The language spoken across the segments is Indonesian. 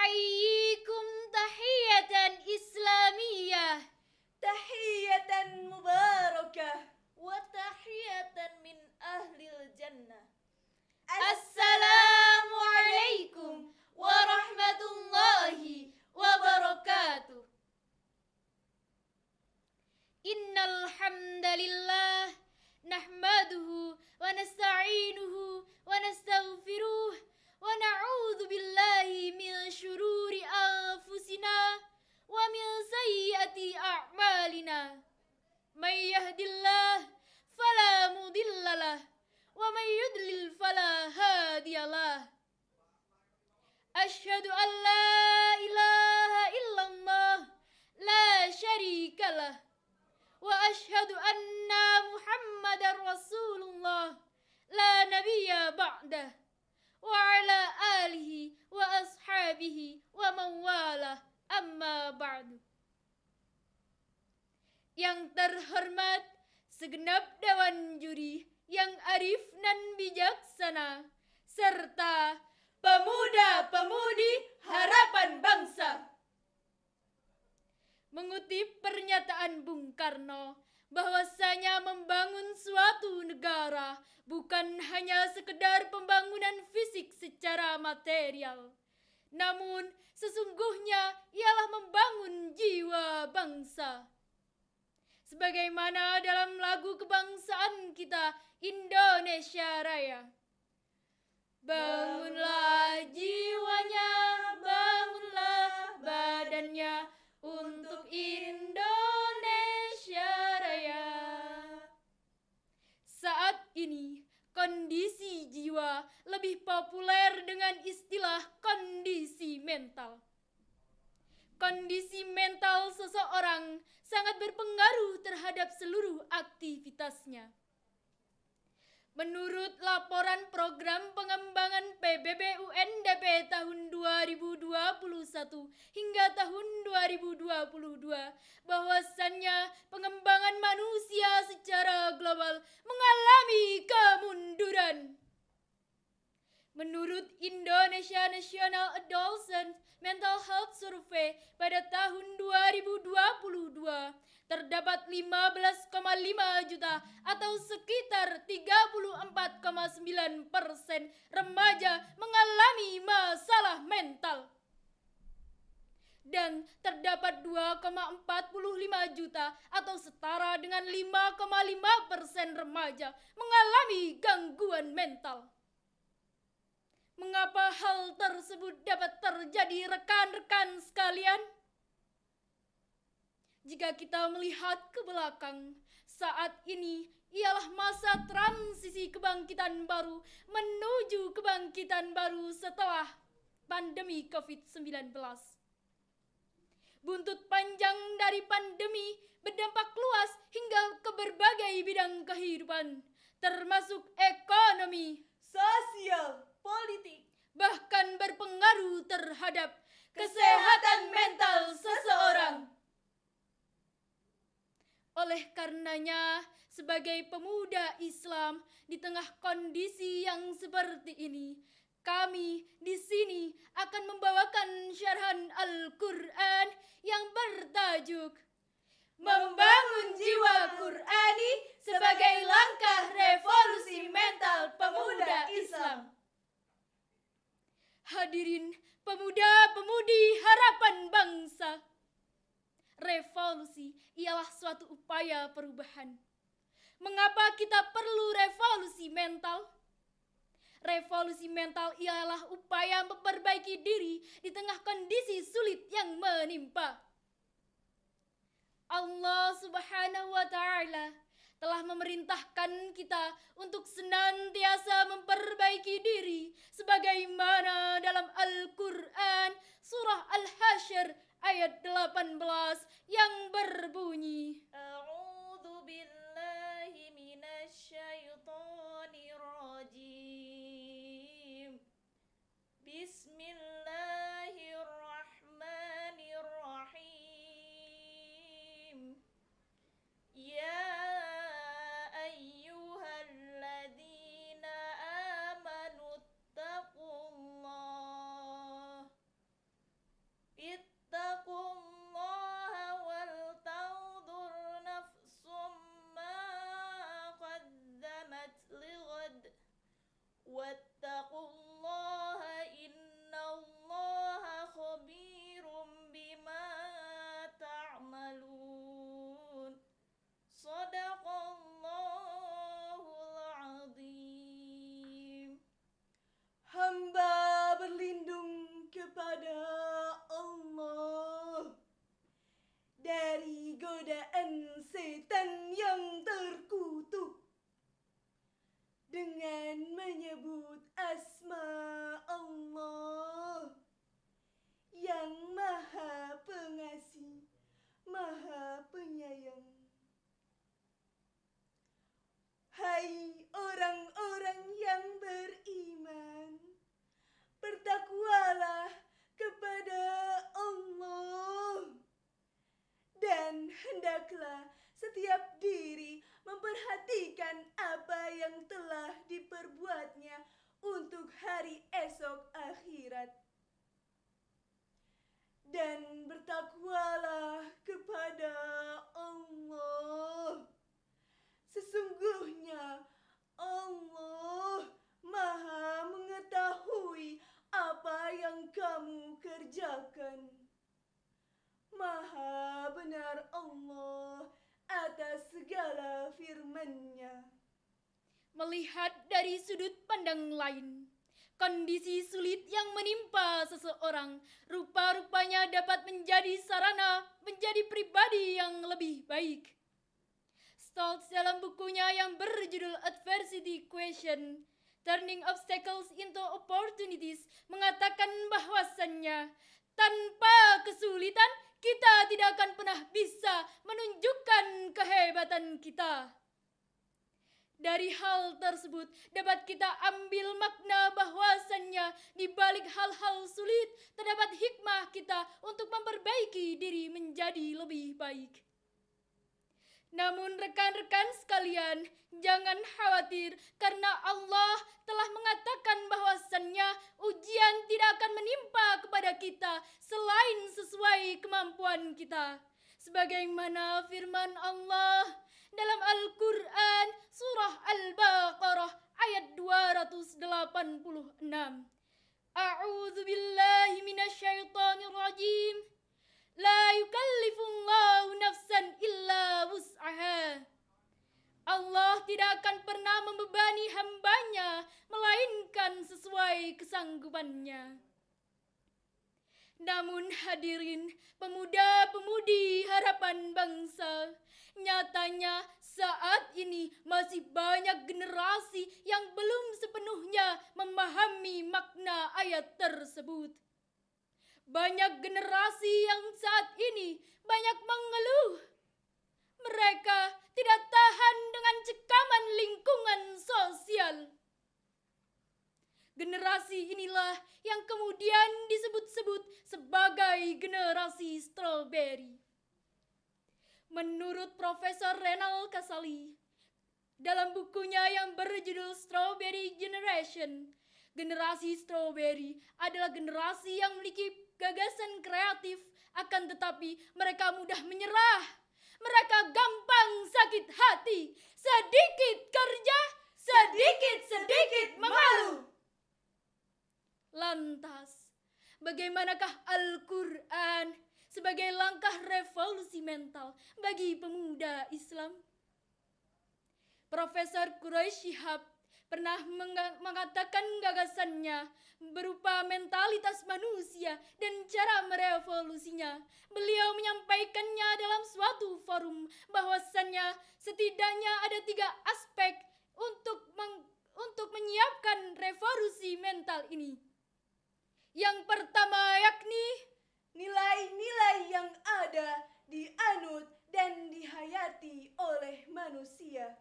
أحييكم تحية إسلامية تحية مباركة وتحية من أهل الجنة. السلام عليكم ورحمة الله وبركاته. إن الحمد لله نحمده ونستعينه ونستغفره ونعوذ بالله من شرور أنفسنا ومن سيئات أعمالنا. من يهد الله فلا مضل له ومن يضلل فلا هادي له. أشهد أن لا إله إلا الله لا شريك له وأشهد أن محمدا رسول الله لا نبي بعده وعلى آله وأصحابه ومن والاه. Amma ba'du. Yang terhormat segenap dewan juri yang arif dan bijaksana, serta pemuda-pemudi harapan bangsa. Mengutip pernyataan Bung Karno bahwasanya membangun suatu negara bukan hanya sekedar pembangunan fisik secara material, namun sesungguhnya ialah membangun jiwa bangsa. Sebagaimana dalam lagu kebangsaan kita Indonesia Raya. Bangunlah jiwanya, bangunlah badannya untuk Indonesia Raya. Saat ini kondisi jiwa lebih populer dengan istilah kondisi mental. Kondisi mental seseorang sangat berpengaruh terhadap seluruh aktivitasnya. Menurut laporan program pengembangan PBB UNDP tahun 2021 hingga tahun 2022, bahwasannya pengembangan manusia secara global mengalami kemunduran. Menurut Indonesia National Adolescent Mental Health Survey pada tahun 2022, terdapat 15,5 juta atau sekitar 34,9% remaja mengalami masalah mental. Dan terdapat 2,45 juta atau setara dengan 5,5% remaja mengalami gangguan mental. Mengapa hal tersebut dapat terjadi, rekan-rekan sekalian? Jika kita melihat ke belakang, saat ini ialah masa transisi kebangkitan baru menuju kebangkitan baru setelah pandemi COVID-19. Buntut panjang dari pandemi berdampak luas hingga ke berbagai bidang kehidupan, termasuk ekonomi, Sosial, politik, bahkan berpengaruh terhadap kesehatan mental seseorang. Oleh karenanya, sebagai pemuda Islam di tengah kondisi yang seperti ini, kami di sini akan membawakan syarahan Al-Quran yang bertajuk Membangun Jiwa Qurani sebagai langkah revolusi mental pemuda Islam. Hadirin pemuda-pemudi harapan bangsa, revolusi ialah suatu upaya perubahan. Mengapa kita perlu revolusi mental? Revolusi mental ialah upaya memperbaiki diri di tengah kondisi sulit yang menimpa. Allah Subhanahu wa Ta'ala telah memerintahkan kita untuk senantiasa memperbaiki diri sebagaimana dalam Al-Quran surah Al-Hasyr ayat 18 yang berbunyi, A'udzu billahi minasyaitonir rajim. Bismillahirrahmanirrahim. Ya ayyuhalladzina amanu taqullah setiap diri memperhatikan apa yang telah diperbuatnya untuk hari esok akhirat. Dan bertakwalah kepada Allah. Sesungguhnya Allah Maha mengetahui apa yang kamu kerjakan. Maha benar Allah atas segala firman-Nya. Melihat dari sudut pandang lain, kondisi sulit yang menimpa seseorang rupa-rupanya dapat menjadi sarana menjadi pribadi yang lebih baik. Stoltz dalam bukunya yang berjudul Adversity Question, Turning Obstacles into Opportunities mengatakan bahwasannya tanpa kesulitan kita tidak akan pernah bisa menunjukkan kehebatan kita. Dari hal tersebut dapat kita ambil makna bahwasannya di balik hal-hal sulit terdapat hikmah kita untuk memperbaiki diri menjadi lebih baik. Namun rekan-rekan sekalian, jangan khawatir karena Allah telah mengatakan bahwasannya ujian tidak akan menimpa kepada kita selain sesuai kemampuan kita. Sebagaimana firman Allah dalam Al-Quran surah Al-Baqarah ayat 286. A'udzu billahi minasyaitonir rajim. La yukallifullahu nafsan illa wus'aha. Allah tidak akan pernah membebani hambanya melainkan sesuai kesanggupannya. Namun hadirin, pemuda-pemudi harapan bangsa, nyatanya saat ini masih banyak generasi yang belum sepenuhnya memahami makna ayat tersebut. Banyak generasi yang saat ini banyak mengeluh. Mereka tidak tahan dengan cekaman lingkungan sosial. Generasi inilah yang kemudian disebut-sebut sebagai generasi strawberry. Menurut Profesor Renal Kasali, dalam bukunya yang berjudul Strawberry Generation, generasi strawberry adalah generasi yang memiliki gagasan kreatif, akan tetapi mereka mudah menyerah. Mereka gampang sakit hati, sedikit kerja, sedikit-sedikit mengeluh. Lantas, bagaimanakah Al-Quran sebagai langkah revolusi mental bagi pemuda Islam? Profesor Quraish Shihab pernah mengatakan gagasannya berupa mentalitas manusia dan cara merevolusinya. Beliau menyampaikannya dalam suatu forum bahwasannya setidaknya ada 3 aspek untuk menyiapkan revolusi mental ini. Yang pertama yakni nilai-nilai yang ada dianut dan dihayati oleh manusia.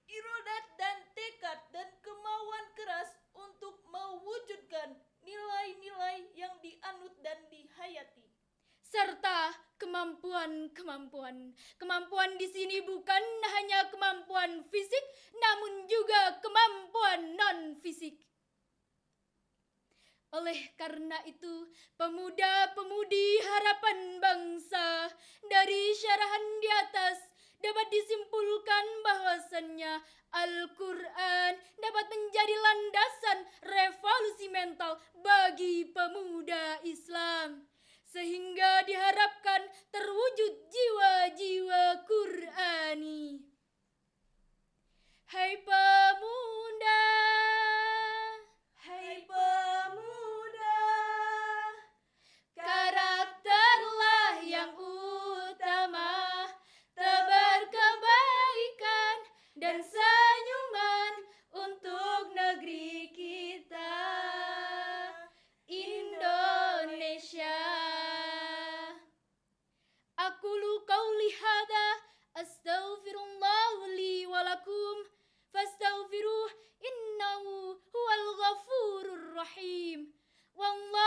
Iradat dan tekad dan kemauan keras untuk mewujudkan nilai-nilai yang dianut dan dihayati. Serta kemampuan. Kemampuan di sini bukan hanya kemampuan fisik, namun juga kemampuan non-fisik. Oleh karena itu, pemuda-pemudi harapan bangsa, dari syarahan di atas dapat disimpulkan bahwasannya Al-Quran dapat menjadi landasan revolusi mental bagi pemuda Islam, sehingga diharapkan terwujud jiwa-jiwa Qurani. Hai pemuda, Hai pemuda, karakterlah yang utama, tebar kebaikan dan senyuman untuk negeri kita, Indonesia. Aqulu qauli hadza astaghfirullah li wa lakum fastaghfiruh innahu huwal ghafurur rahim. Wallahu